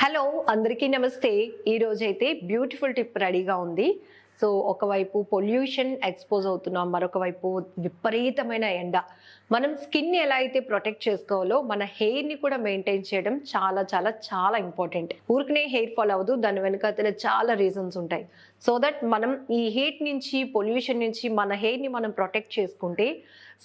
Hello అందరికీ నమస్తే. ఈ రోజైతే బ్యూటిఫుల్ టిప్ రెడీగా ఉంది. సో ఒకవైపు పొల్యూషన్ ఎక్స్పోజ్ అవుతున్నాం, మరొక వైపు విపరీతమైన ఎండ. మనం స్కిన్ ఎలా అయితే ప్రొటెక్ట్ చేసుకోవాలో మన హెయిర్ని కూడా మెయింటైన్ చేయడం చాలా చాలా చాలా ఇంపార్టెంట్. ఊరికనే హెయిర్ ఫాల్ అవ్వదు, దాని వెనకాల చాలా రీజన్స్ ఉంటాయి. సో దట్ మనం ఈ హీట్ నుంచి, పొల్యూషన్ నుంచి మన హెయిర్ని మనం ప్రొటెక్ట్ చేసుకుంటే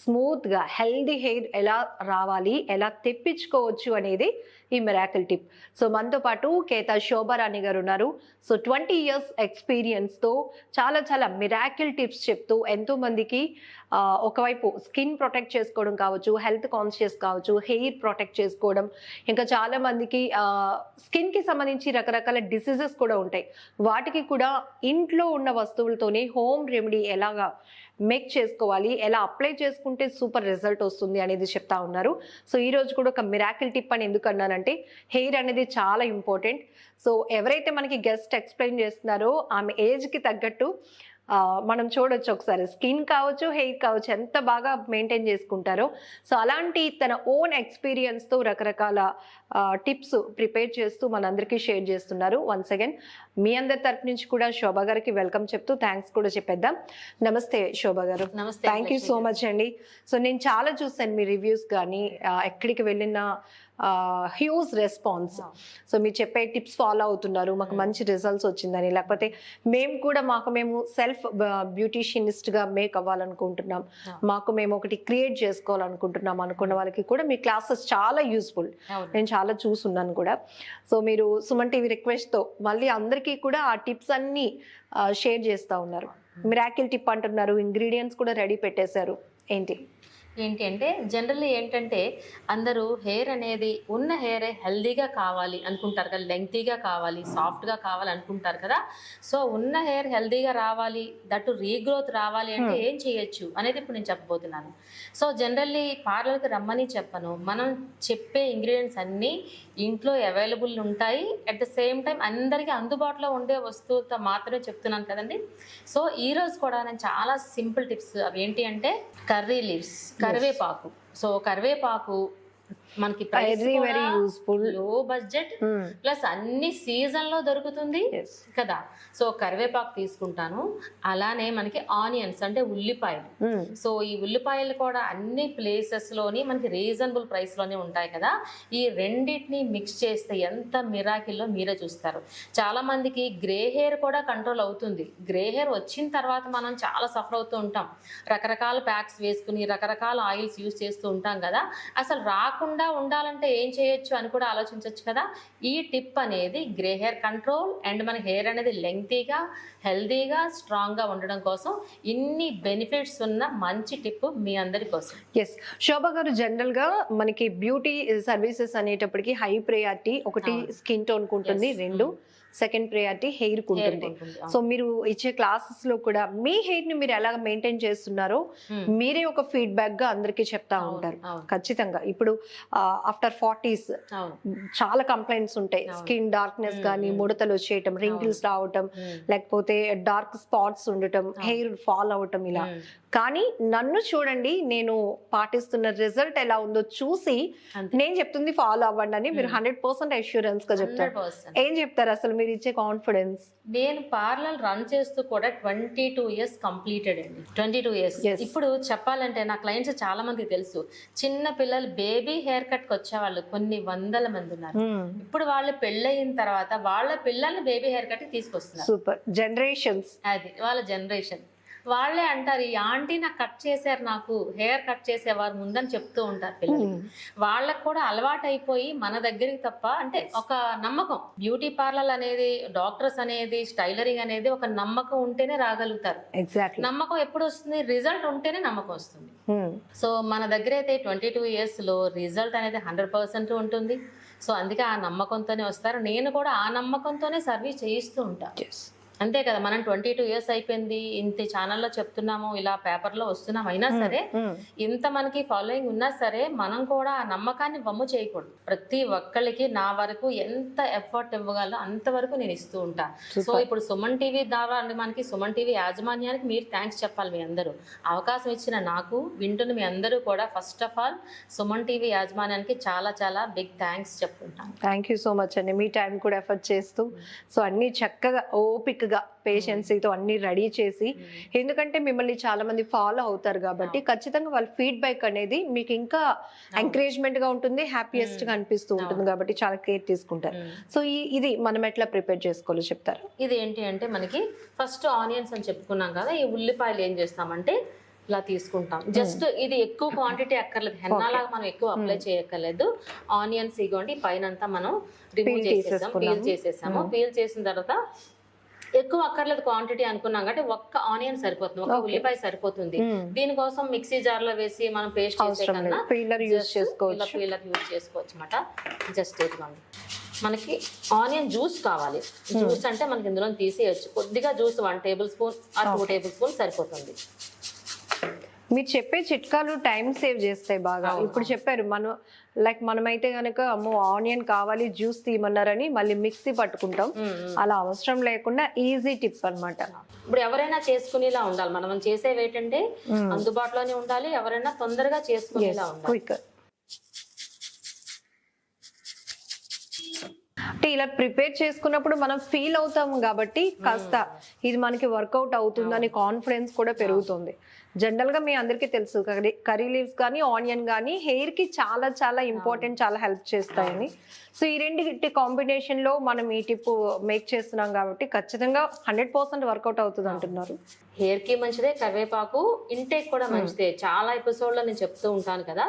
స్మూత్గా హెల్దీ హెయిర్ ఎలా రావాలి, ఎలా తెప్పించుకోవచ్చు అనేది ఈ మిరాకిల్ టిప్. సో మనతో పాటు కేతా శోభారాణి గారు ఉన్నారు. సో 20 years ఎక్స్పీరియన్స్తో చాలా చాలా మిరాకిల్ టిప్స్ చెప్తూ ఎంతో మందికి ఒకవైపు స్కిన్ ప్రొటెక్ట్ చేసుకోవడం కావచ్చు, హెల్త్ కాన్షియస్ కావచ్చు, హెయిర్ ప్రొటెక్ట్ చేసుకోవడం, ఇంకా చాలా మందికి స్కిన్కి సంబంధించి రకరకాల డిసీజెస్ కూడా ఉంటాయి. వాటికి కూడా ఇంట్లో ఉన్న వస్తువులతోనే హోమ్ రెమెడీ ఎలాగా మేక్ చేసుకోవాలి, ఎలా అప్లై చేసుకుంటే సూపర్ రిజల్ట్ వస్తుంది అనేది చెప్తా ఉన్నారు. సో ఈ రోజు కూడా ఒక మిరాకిల్ టిప్ అని ఎందుకు అన్నానంటే, హెయిర్ అనేది చాలా ఇంపార్టెంట్. సో ఎవరైతే మనకి గెస్ట్ ఎక్స్ప్లెయిన్ చేస్తున్నారో ఆమె ఏజ్కి తగ్గట్టు మనం చూడొచ్చు ఒకసారి, స్కిన్ కావచ్చు, హెయిర్ కావచ్చు, ఎంత బాగా మెయింటైన్ చేసుకుంటారో. సో అలాంటి తన ఓన్ ఎక్స్పీరియన్స్తో రకరకాల టిప్స్ ప్రిపేర్ చేస్తూ మనందరికీ షేర్ చేస్తున్నారు. వన్స్ అగైన్ మీ అందరి తరపు నుంచి కూడా శోభ గారికి వెల్కమ్ చెప్తూ థ్యాంక్స్ కూడా చెప్పేద్దాం. నమస్తే శోభ గారు. నమస్తే. థ్యాంక్ యూ సో మచ్ అండి. సో నేను చాలా చూసాను మీ రివ్యూస్ కానీ, ఎక్కడికి వెళ్ళిన హ్యూజ్ రెస్పాన్స్. సో మీరు చెప్పే టిప్స్ ఫాలో అవుతున్నారు, మాకు మంచి రిజల్ట్స్ వచ్చిందని, లేకపోతే మేము సెల్ఫ్ బ్యూటీషియనిస్ట్గా మేక్ అవ్వాలనుకుంటున్నాం, మాకు మేము ఒకటి క్రియేట్ చేసుకోవాలనుకుంటున్నాం అనుకున్న వాళ్ళకి కూడా మీ క్లాసెస్ చాలా యూస్ఫుల్. నేను చాలా చూసున్నాను కూడా. సో మీరు సుమన్ టీవీ రిక్వెస్ట్తో మళ్ళీ అందరికీ కూడా ఆ టిప్స్ అన్నీ షేర్ చేస్తూ ఉన్నారు. మిరాకిల్ టిప్ అంటున్నారు, ఇంగ్రీడియంట్స్ కూడా రెడీ పెట్టేశారు. ఏంటి అంటే జనరల్లీ ఏంటంటే అందరూ హెయిర్ అనేది ఉన్న హెయిరే హెల్దీగా కావాలి అనుకుంటారు కదా, లెంగ్తీగా కావాలి, సాఫ్ట్గా కావాలి అనుకుంటారు కదా. సో ఉన్న హెయిర్ హెల్దీగా రావాలి, దట్టు రీగ్రోత్ రావాలి అంటే ఏం చేయొచ్చు అనేది ఇప్పుడు నేను చెప్పబోతున్నాను. సో జనరల్లీ పార్లర్కి రమ్మని చెప్పను, మనం చెప్పే ఇంగ్రీడియంట్స్ అన్నీ ఇంట్లో అవైలబుల్ ఉంటాయి. అట్ ద సేమ్ టైం అందరికీ అందుబాటులో ఉండే వస్తువులతో మాత్రమే చెప్తున్నాను కదండి. సో ఈరోజు కూడా నేను చాలా సింపుల్ టిప్స్, అవి ఏంటి అంటే కర్రీ లీవ్స్, కరివేపాకు. సో కరివేపాకు మనకి వెరీ యూస్ఫుల్, లో బడ్జెట్ ప్లస్ అన్ని సీజన్ లో దొరుకుతుంది కదా. సో కరివేపాకు తీసుకుంటాను. అలానే మనకి ఆనియన్స్ అంటే ఉల్లిపాయలు. సో ఈ ఉల్లిపాయలు కూడా అన్ని ప్లేసెస్ లోని మనకి రీజనబుల్ ప్రైస్ లోనే ఉంటాయి కదా. ఈ రెండింటిని మిక్స్ చేస్తే ఎంత మిరాకిల్లో మీరే చూస్తారు. చాలా మందికి గ్రే హెయిర్ కూడా కంట్రోల్ అవుతుంది. గ్రే హెయిర్ వచ్చిన తర్వాత మనం చాలా సఫర్ అవుతూ ఉంటాం, రకరకాల ప్యాక్స్ వేసుకుని రకరకాల ఆయిల్స్ యూజ్ చేస్తూ ఉంటాం కదా. అసలు రాకుండా ఉండాలంటే ఏం చేయొచ్చు అని కూడా ఆలోచించవచ్చు కదా. ఈ టిప్ అనేది గ్రే హెయిర్ కంట్రోల్ అండ్ మన హెయిర్ అనేది లెంగ్తీగా, హెల్దీగా, స్ట్రాంగ్గా ఉండడం కోసం ఇన్ని బెనిఫిట్స్ ఉన్న మంచి టిప్ మీ అందరి కోసం. ఎస్ శోభ గారు, జనరల్గా మనకి బ్యూటీ సర్వీసెస్ అనేటప్పటికి హై ప్రయారిటీ ఒకటి స్కిన్ టోన్ ఉంటుంది, రెండు సెకండ్ ప్రయారిటీ హెయిర్ ఉంటుంది. సో మీరు ఇచ్చే క్లాసెస్ లో కూడా మీ హెయిర్ ని మీరు ఎలా మెయింటైన్ చేస్తున్నారో మీరే ఒక ఫీడ్బ్యాక్ గా అందరికి చెప్తా ఉంటారు. ఖచ్చితంగా ఇప్పుడు ఆఫ్టర్ 40s చాలా కంప్లైంట్స్ ఉంటాయి, స్కిన్ డార్క్నెస్ కానీ, ముడతలు వచ్చేయటం, రింకిల్స్ రావటం, లేకపోతే డార్క్ స్పాట్స్ ఉండటం, హెయిర్ ఫాల్ అవటం ఇలా. కానీ నన్ను చూడండి, నేను పాటిస్తున్న రిజల్ట్ ఎలా ఉందో చూసి నేను చెప్తుంది ఫాలో అవ్వండి అని మీరు 100% అష్యూరెన్స్ గా చెప్తారు. ఏం చెప్తారు అసలు మీరు ఇచ్చే కాన్ఫిడెన్స్? నేను పార్లర్ రన్ చేస్తూ కూడా 22 years కంప్లీటెడ్ అండి. 22 years. ఇప్పుడు చెప్పాలంటే నా క్లయింట్స్ చాలా మందికి తెలుసు, చిన్న పిల్లలు బేబీ హెయిర్ కట్ కి వచ్చేవాళ్ళు కొన్ని వందల మంది ఉన్నారు. ఇప్పుడు వాళ్ళు పెళ్ళయిన తర్వాత వాళ్ళ పిల్లల్ని బేబీ హెయిర్ కట్ కి తీసుకొస్తున్నారు. సూపర్ జనరేషన్స్, అది వాళ్ళ జనరేషన్. వాళ్ళే అంటారు, ఈ ఆంటీ నాకు కట్ చేశారు, నాకు హెయిర్ కట్ చేసేవారు ముందని చెప్తూ ఉంటారు పిల్లలు. వాళ్ళకు కూడా అలవాటు అయిపోయి మన దగ్గరికి తప్ప, అంటే ఒక నమ్మకం, బ్యూటీ పార్లర్ అనేది, డాక్టర్స్ అనేది, స్టైలరింగ్ అనేది ఒక నమ్మకం ఉంటేనే రాగలుగుతారు. నమ్మకం ఎప్పుడు వస్తుంది? రిజల్ట్ ఉంటేనే నమ్మకం వస్తుంది. సో మన దగ్గర అయితే 22 years లో రిజల్ట్ అనేది 100% ఉంటుంది. సో అందుకే ఆ నమ్మకంతోనే వస్తారు. నేను కూడా ఆ నమ్మకంతోనే సర్వీస్ చేయిస్తూ ఉంటాను. అంతే కదా, మనం 22 ఇయర్స్ అయిపోయింది, ఇంత ఛానల్లో చెప్తున్నాము, ఇలా పేపర్లో వస్తున్నాం, అయినా సరే ఇంత మనకి ఫాలోయింగ్ ఉన్నా సరే మనం కూడా ఆ నమ్మకాన్ని వమ్ము చేయకూడదు. ప్రతి ఒక్కళ్ళకి నా వరకు ఎంత ఎఫర్ట్ ఇవ్వగలరో అంతవరకు నేను ఇస్తూ ఉంటా. సో ఇప్పుడు సుమన్ టీవీ ద్వారా మనకి సుమన్ టీవీ యాజమాన్యానికి మీరు థ్యాంక్స్ చెప్పాలి. మీ అందరూ అవకాశం ఇచ్చిన నాకు, వింటున్న మీ అందరూ కూడా first of all Suman TV యాజమాన్యానికి చాలా చాలా బిగ్ థ్యాంక్స్ చెప్పుకుంటాను. థ్యాంక్ యూ సో మచ్ అండి. మీ టైం కూడా ఎఫర్ట్ చేస్తూ సో అన్ని చక్కగా ఓపికగా పేషెన్సీతో అన్ని రెడీ చేసి, ఎందుకంటే మిమ్మల్ని చాలా మంది ఫాలో అవుతారు కాబట్టి ఖచ్చితంగా వాళ్ళ ఫీడ్బ్యాక్ అనేది మీకు ఇంకా ఎంకరేజ్మెంట్ గా ఉంటుంది, హ్యాపీయెస్ట్ గా అనిపిస్తూ ఉంటుంది కాబట్టి చాలా కేర్ తీసుకుంటారు. సో ఇది మనం ఎట్లా ప్రిపేర్ చేసుకోవాలో చెప్తారు? ఇది ఏంటి అంటే మనకి ఫస్ట్ ఆనియన్స్ అని చెప్పుకున్నాం కదా, ఈ ఉల్లిపాయలు ఏం చేస్తామంటే ఇలా తీసుకుంటాం. జస్ట్ ఇది ఎక్కువ క్వాంటిటీ అక్కర్లేదు, హెన్నాలాగా మనం ఎక్కువ అప్లై చేయక్కర్లేదు. ఆనియన్స్ ఇగోండి పైన అంతా మనం రిమూవ్ చేసేసాం, పీల్ చేసేసాము. పీల్ చేసిన తర్వాత ఎక్కువ అక్కర్లేదు క్వాంటిటీ అనుకున్నాం కాబట్టి ఒక్క ఆనియన్ సరిపోతుంది, ఒక ఉల్లిపాయ సరిపోతుంది. దీనికోసం మిక్సీ జార్ లో వేసి మనం పేస్ట్ చేసే కన్నా పీలర్ యూజ్ చేసుకోవచ్చు అన్నమాట. జస్ట్ ఇదిగోండి మనకి ఆనియన్ జ్యూస్ కావాలి. జ్యూస్ అంటే మనకి ఇందులో తీసేయచ్చు. కొద్దిగా జ్యూస్ 1 టేబుల్ స్పూన్ ఆ 2 టేబుల్ స్పూన్ సరిపోతుంది. మీరు చెప్పే చిట్కాలు టైం సేవ్ చేస్తాయి బాగా. ఇప్పుడు చెప్పారు మనమైతే గనక అమ్మో ఆనియన్ కావాలి జ్యూస్ తీయమన్నారని మళ్ళీ మిక్సీ పట్టుకుంటాం, అలా అవసరం లేకుండా ఈజీ టిప్ అన్నమాట. ఇప్పుడు ఎవరైనా చేసుకునేలా ఉండాలి, మనం చేసేవి ఏంటంటే అందుబాటులోనే ఉండాలి, ఎవరైనా తొందరగా చేసుకునేలా ఉండాలి. క్విక్. అంటే ఇలా ప్రిపేర్ చేసుకున్నప్పుడు మనం ఫీల్ అవుతాం కాబట్టి కాస్త ఇది మనకి వర్కౌట్ అవుతుందని కాన్ఫిడెన్స్ కూడా పెరుగుతుంది. జనరల్ గా మీ అందరికీ తెలుసు కర్రీ లీవ్స్ కానీ ఆనియన్ కానీ హెయిర్ కి చాలా చాలా ఇంపార్టెంట్, చాలా హెల్ప్ చేస్తాయని. సో ఈ రెండింటి కాంబినేషన్ లో మనం ఈ టిప్ మేక్ చేస్తున్నాం కాబట్టి ఖచ్చితంగా 100% వర్కౌట్ అవుతుంది అంటున్నారు. హెయిర్ కి మంచిదే, కరివేపాకు ఇంటేక్ కూడా మంచిదే. చాలా ఎపిసోడ్ లో నేను చెప్తూ ఉంటాను కదా,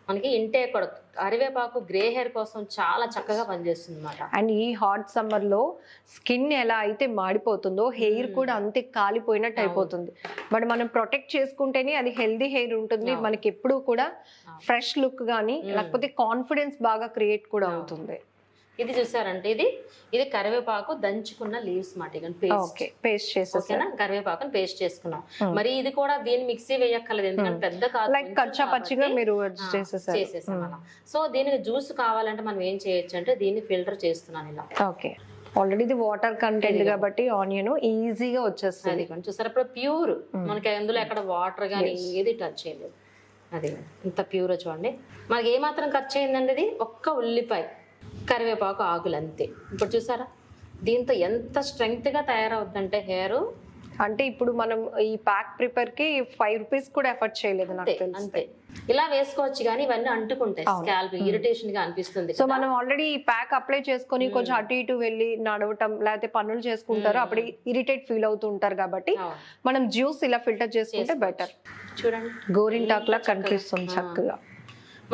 మనకి ఇంటేక్ కూడా కరివేపాకు గ్రే హెయిర్ కోసం చాలా చక్కగా పనిచేస్తుంది అన్నమాట. అండ్ ఈ హాట్ సమ్మర్ లో స్కిన్ ఎలా అయితే మాడిపోతుందో హెయిర్ కూడా అంతే కాలిపోయినట్టు అయిపోతుంది. బట్ మనం ప్రొటెక్ట్ చేసుకుంటేనే అది హెల్దీ హెయిర్ ఉంటుంది, మనకి ఎప్పుడు కూడా ఫ్రెష్ లుక్ గానీ లేకపోతే కాన్ఫిడెన్స్ బాగా క్రియేట్ కూడా అవుతుంది. ఇది చూసారంటే ఇది కరివేపాకు దంచుకున్న లీవ్స్ మాట, పేస్ట్ చేసేసానా, కరివేపాకుని పేస్ట్ చేసుకున్నాం. మరి ఇది కూడా దీన్ని మిక్సీ వేయక్కర్లేదు, ఎందుకంటే పెద్ద పచ్చిగా మీరు చేసేసాం అలా. సో దీనికి జ్యూస్ కావాలంటే మనం ఏం చేయొచ్చు అంటే దీన్ని ఫిల్టర్ చేస్తున్నాను ఇలా. ఓకే, ఆల్రెడీ ఇది వాటర్ కంటెంట్ కాబట్టి ఆనియన్ ఈజీగా వచ్చేస్తుంది. చూసారు ఇప్పుడు ప్యూర్, మనకి అందులో ఎక్కడ వాటర్ కానీ ఏది టచ్ చేయలేదు. అది ఇంత ప్యూర్ చూడండి. మనకి ఏమాత్రం ఖర్చు అయిందండి, ఇది ఒక్క ఉల్లిపాయ, కరివేపాకు ఆకులు అంతే. ఇప్పుడు చూసారా దీంతో ఎంత స్ట్రెంగ్త్ గా తయారవుతుందంటే హెయిర్. అంటే ఇప్పుడు మనం ఈ ప్యాక్ ప్రిపేర్ కి 5 రూపీస్ కూడా ఎఫర్ట్ చేయలేదు నాకు తెలిసి. అంతే ఇలా వేసుకోవచ్చు, కానీ ఇవన్నీ అంటుకుంటాయి, స్కాల్ప్ ఇరిటేషన్ గా అనిపిస్తుంది. సో మనం ఆల్రెడీ ఈ ప్యాక్ అప్లై చేసుకొని కొంచెం అటు ఇటు వెళ్ళి నడవటం లేకపోతే పనులు చేసుకుంటారు, అప్పుడు ఇరిటేట్ ఫీల్ అవుతూ ఉంటారు కాబట్టి మనం జ్యూస్ ఇలా ఫిల్టర్ చేసుకుంటే బెటర్. చూడండి గోరింటాక్ లా కనిపిస్తుంది చక్కగా.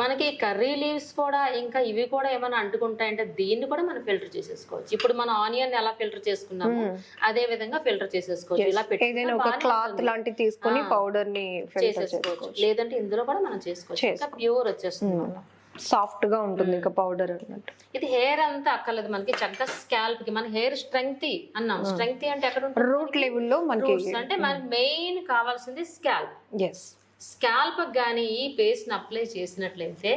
మనకి కర్రీ లీవ్స్ కూడా ఇంకా ఇవి కూడా ఏమైనా అంటుకుంటాయంటే దీన్ని కూడా మనం ఫిల్టర్ చేసేసుకోవచ్చు. ఇప్పుడు మనం ఆనియన్ ఎలా ఫిల్టర్ చేసుకున్నాము అదే విధంగా ఫిల్టర్ చేసేసుకోవచ్చు. ఇలా ఏదైనా ఒక క్లాత్ లాంటిది తీసుకొని పౌడర్ ని చేసేసుకోవచ్చు, లేదంటే ఇందులో కూడా మనం చేసుకోవచ్చు. ఇంకా ప్యూర్ వచ్చేస్తుంది, సాఫ్ట్ గా ఉంటుంది ఇంకా పౌడర్ అన్నట్టు. ఇది హెయిర్ అంతా అక్కర్లేదు, మనకి చక్కగా స్కాల్ప్ కి మన హెయిర్ స్ట్రెంగ్త్ అన్నాం. స్ట్రెంగ్త్ అంటే ఎక్కడ ఉంటుంది, రూట్ లెవెల్ లో మనకి. అంటే మనకి మెయిన్ కావాల్సింది స్కాల్ప్. ఎస్, స్కాల్ప్ గానీ ఈ పేస్ట్ ని అప్లై చేసినట్లయితే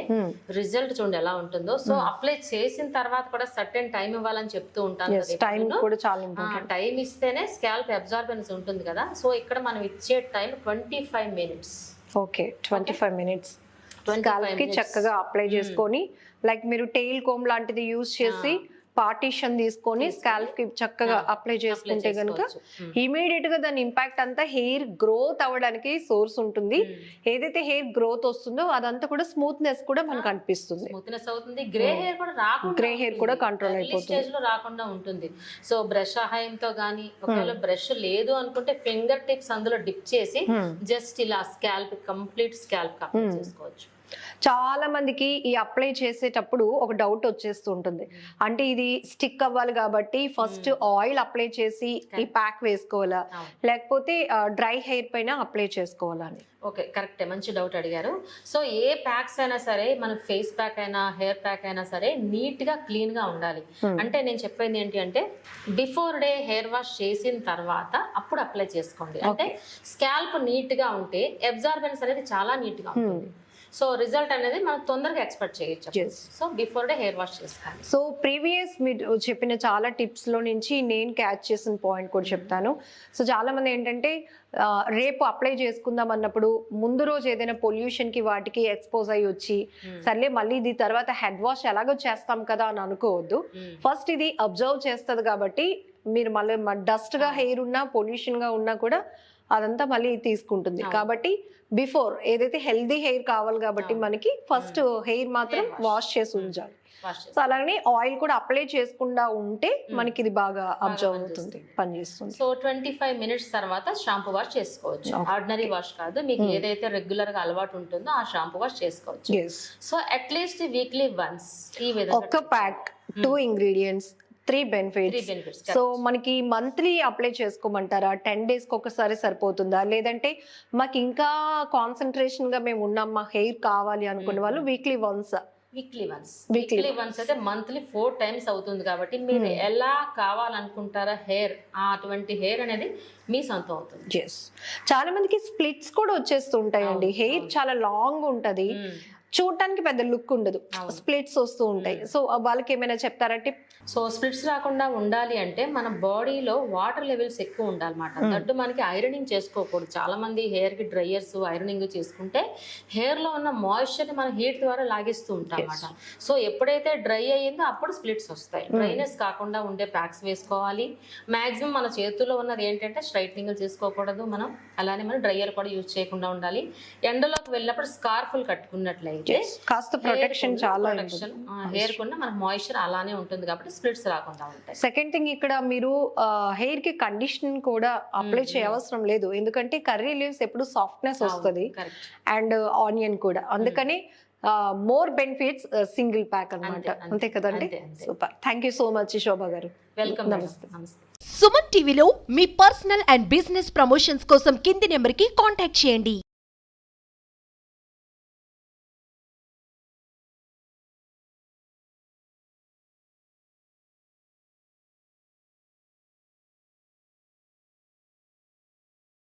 రిజల్ట్ చూడండి ఎలా ఉంటుందో. సో అప్లై చేసిన తర్వాత కూడా సర్టెన్ టైం ఇవ్వాలని చెప్తూ ఉంటాను. టైం ఇస్తేనే స్కాల్ప్ అబ్జార్బెన్స్ ఉంటుంది కదా. సో ఇక్కడ మనం ఇచ్చే time 25 minutes. Okay, 25 minutes scalp కి చక్కగా అప్లై చేసుకొని, లైక్ మీరు టెయిల్ కోమ్ లాంటిది యూజ్ చేసి పార్టీషన్ తీసుకొని స్కాల్ప్ కి చక్కగా అప్లై చేసుకుంటే గనుక ఇమీడియట్ గా దాని ఇంపాక్ట్ అంతా హెయిర్ గ్రోత్ అవ్వడానికి సోర్స్ ఉంటుంది. ఏదైతే హెయిర్ గ్రోత్ వస్తుందో అదంతా కూడా స్మూత్నెస్ కూడా మనకు అనిపిస్తుంది, స్మూత్నెస్ అవుతుంది. గ్రే హెయిర్ కూడా కంట్రోల్ అయిపోతుంది, స్టేజ్ లో రాకుండా ఉంటుంది. సో బ్రష్ సహాయంతో గానీ ఒకవేళ బ్రష్ లేదు అనుకుంటే ఫింగర్ టిప్స్ అందులో డిప్ చేసి జస్ట్ ఇలా స్కాల్ప్ కంప్లీట్ స్కాల్ప్ అప్లై చేసుకోవచ్చు. చాలా మందికి ఈ అప్లై చేసేటప్పుడు ఒక డౌట్ వచ్చేస్తూ ఉంటుంది. అంటే ఇది స్టిక్ అవ్వాలి కాబట్టి ఫస్ట్ ఆయిల్ అప్లై చేసి ఈ ప్యాక్ వేసుకోవాలా, లేకపోతే డ్రై హెయిర్ పైన అప్లై చేసుకోవాలా అని. ఓకే, కరెక్టే, మంచి డౌట్ అడిగారు. సో ఏ ప్యాక్స్ అయినా సరే, మన ఫేస్ ప్యాక్ అయినా హెయిర్ ప్యాక్ అయినా సరే నీట్ గా క్లీన్ గా ఉండాలి. అంటే నేను చెప్పేది ఏంటి అంటే, బిఫోర్ డే హెయిర్ వాష్ చేసిన తర్వాత అప్పుడు అప్లై చేసుకోండి. అంటే స్కాల్ప్ నీట్ గా ఉంటే అబ్జార్బెన్స్ అనేది చాలా నీట్ గా ఉంటుంది. సో రిజల్ట్ అనేది మనం తొందరగా ఎక్స్పెక్ట్ చేయొచ్చు. So before day hair wash చేసుకోండి. సో ప్రీవియస్ మీరు చెప్పిన చాలా టిప్స్ లో నుంచి నేను క్యాచ్ చేసిన పాయింట్ కూడా చెప్తాను. సో చాలా మంది ఏంటంటే రేపు అప్లై చేసుకుందాం అన్నప్పుడు ముందు రోజు ఏదైనా పొల్యూషన్ కి వాటికి ఎక్స్పోజ్ అయ్యి వచ్చి సర్లే మళ్ళీ ఇది తర్వాత హెడ్ వాష్ ఎలాగో చేస్తాం కదా అని అనుకోవద్దు. ఫస్ట్ ఇది అబ్జర్వ్ చేస్తుంది కాబట్టి మీరు మళ్ళీ డస్ట్ గా హెయిర్ ఉన్నా పొల్యూషన్ గా ఉన్నా కూడా అదంతా మళ్ళీ తీసుకుంటుంది. కాబట్టి బిఫోర్ ఏదైతే హెల్దీ హెయిర్ కావాలి కాబట్టి మనకి ఫస్ట్ హెయిర్ మాత్రం వాష్ చేసి ఉంచాలి. సో అలాగే ఆయిల్ కూడా అప్లై చేసుకుండా ఉంటే మనకి ఇది బాగా అబ్జర్వ్ అవుతుంది, పనిచేస్తుంది. సో 25 మినిట్స్ తర్వాత షాంపూ వాష్ చేసుకోవచ్చు. ఆర్డినరీ వాష్ కాదు, మీకు ఏదైతే రెగ్యులర్ గా అలవాటు ఉంటుందో ఆ షాంపూ వాష్ చేసుకోవచ్చు. సో అట్లీస్ట్ వీక్లీ వన్స్ ఈ విధంగా ఒక ప్యాక్ 2 ఇంగ్రీడియంట్స్ 3 బెనిఫిట్స్. సో మనకి మంత్లీ అప్లై చేసుకోమంటారా, 10 days కి ఒకసారి సరిపోతుందా, లేదంటే మాకు ఇంకా కాన్సన్ట్రేషన్ గా మేము ఉన్నాం, మా హెయిర్ కావాలి అనుకునే వాళ్ళు వీక్లీ వన్స్ అయితే మంత్లీ 4 times అవుతుంది. కాబట్టి మీరు ఎలా కావాలనుకుంటారా హెయిర్, అటువంటి హెయిర్ అనేది మీ సొంతం అవుతుంది. చాలా మందికి స్ప్లిట్స్ కూడా వచ్చేస్తూ ఉంటాయండి. హెయిర్ చాలా లాంగ్ ఉంటది, చూడటానికి పెద్ద లుక్ ఉండదు, స్ప్లిట్స్ వస్తూ ఉంటాయి. సో వాళ్ళకి ఏమైనా చెప్తారంటే? సో స్ప్లిట్స్ రాకుండా ఉండాలి అంటే మన బాడీలో వాటర్ లెవెల్స్ ఎక్కువ ఉండాలన్నమాట. దట్టు మనకి ఐరనింగ్ చేసుకోకూడదు. చాలా మంది హెయిర్ కి డ్రైయర్స్ ఐరనింగ్ చేసుకుంటే హెయిర్ లో ఉన్న మాయిశ్చర్ ని మనం హీట్ ద్వారా లాగేస్తూ ఉంటాం అన్నమాట. సో ఎప్పుడైతే డ్రై అయ్యిందో అప్పుడు స్ప్లిట్స్ వస్తాయి. డ్రైనెస్ కాకుండా ఉండే ప్యాక్స్ వేసుకోవాలి. మాక్సిమం మన చేతుల్లో ఉన్నది ఏంటంటే స్ట్రైట్నింగ్ చేసుకోకూడదు మనం. అలానే మనం డ్రైయర్ కూడా యూజ్ చేయకుండా ఉండాలి. ఎండలోకి వెళ్ళినప్పుడు స్కార్ఫుల్ కట్టుకున్నట్లయితే కాస్త ప్రొటెక్షన్, చాలా హెయిర్ కున్న మనకు మాయిశ్చర్ అలానే ఉంటుంది కాబట్టి స్ప్లిట్స్ రాకుండా ఉంటాయి. సెకండ్ థింగ్, ఇక్కడ మీరు హెయిర్ కి కండిషనింగ్ కూడా అప్లై చేయవసరం లేదు. ఎందుకంటే కర్రీ లీవ్స్ ఎప్పుడు సాఫ్ట్నెస్ వస్తుంది అండ్ ఆనియన్ కూడా. అందుకని మోర్ బెనిఫిట్స్ సింగిల్ ప్యాక్ అన్నమాట. అంతే కదండి. Super, thank you so much Shobha గారు. వెల్కమ్. నమస్తే. సుమన్ టీవీలో మీ పర్సనల్ అండ్ బిజినెస్ ప్రమోషన్స్ కోసం కింది నెంబర్ కి కాంటాక్ట్ చేయండి.